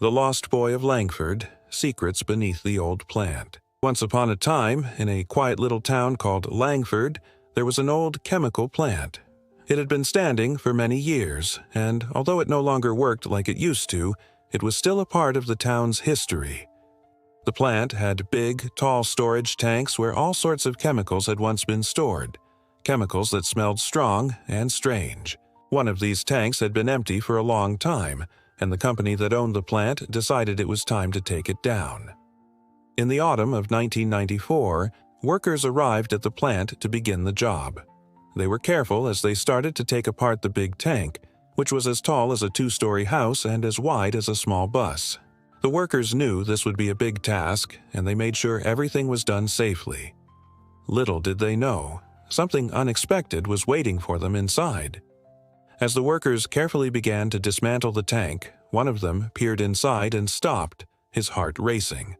The Lost Boy of Langford, Secrets Beneath the Old Plant. Once upon a time, in a quiet little town called Langford, there was an old chemical plant. It had been standing for many years, and although it no longer worked like it used to, it was still a part of the town's history. The plant had big, tall storage tanks where all sorts of chemicals had once been stored, chemicals that smelled strong and strange. One of these tanks had been empty for a long time, and the company that owned the plant decided it was time to take it down. In the autumn of 1994, workers arrived at the plant to begin the job. They were careful as they started to take apart the big tank, which was as tall as a two-story house and as wide as a small bus. The workers knew this would be a big task, and they made sure everything was done safely. Little did they know, something unexpected was waiting for them inside. As the workers carefully began to dismantle the tank, one of them peered inside and stopped, his heart racing.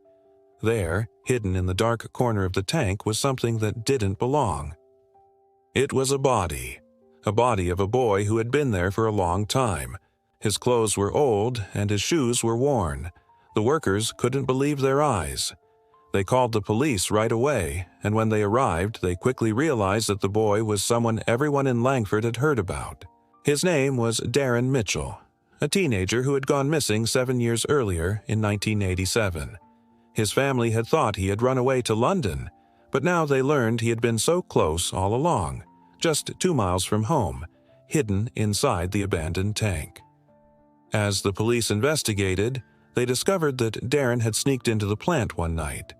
There, hidden in the dark corner of the tank, was something that didn't belong. It was a body of a boy who had been there for a long time. His clothes were old and his shoes were worn. The workers couldn't believe their eyes. They called the police right away, and when they arrived, they quickly realized that the boy was someone everyone in Langford had heard about. His name was Darren Mitchell, a teenager who had gone missing 7 years earlier in 1987. His family had thought he had run away to London, but now they learned he had been so close all along, just 2 miles from home, hidden inside the abandoned tank. As the police investigated, they discovered that Darren had sneaked into the plant one night.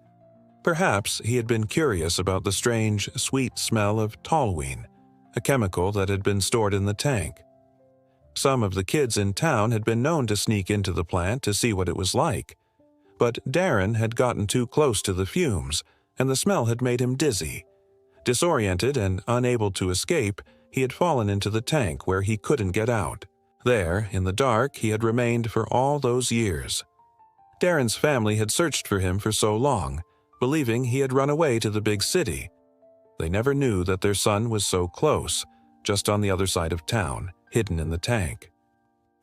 Perhaps he had been curious about the strange, sweet smell of toluene, a chemical that had been stored in the tank. Some of the kids in town had been known to sneak into the plant to see what it was like, but Darren had gotten too close to the fumes, and the smell had made him dizzy. Disoriented and unable to escape, he had fallen into the tank where he couldn't get out. There, in the dark, he had remained for all those years. Darren's family had searched for him for so long, believing he had run away to the big city. They never knew that their son was so close, just on the other side of town, hidden in the tank.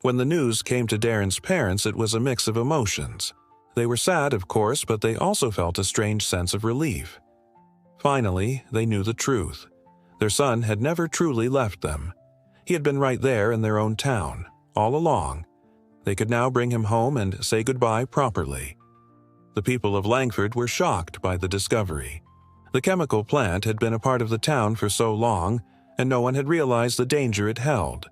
When the news came to Darren's parents, it was a mix of emotions. They were sad, of course, but they also felt a strange sense of relief. Finally, they knew the truth. Their son had never truly left them. He had been right there in their own town, all along. They could now bring him home and say goodbye properly. The people of Langford were shocked by the discovery. The chemical plant had been a part of the town for so long, and no one had realized the danger it held.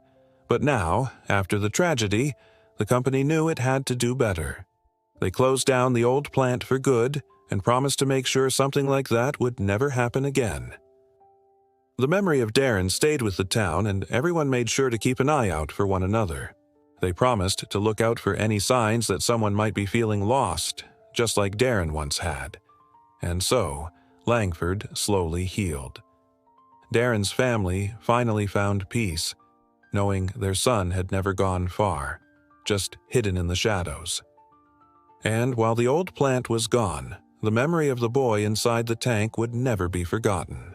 But now, after the tragedy, the company knew it had to do better. They closed down the old plant for good and promised to make sure something like that would never happen again. The memory of Darren stayed with the town, and everyone made sure to keep an eye out for one another. They promised to look out for any signs that someone might be feeling lost, just like Darren once had. And so, Langford slowly healed. Darren's family finally found peace, knowing their son had never gone far, just hidden in the shadows. And while the old plant was gone, the memory of the boy inside the tank would never be forgotten.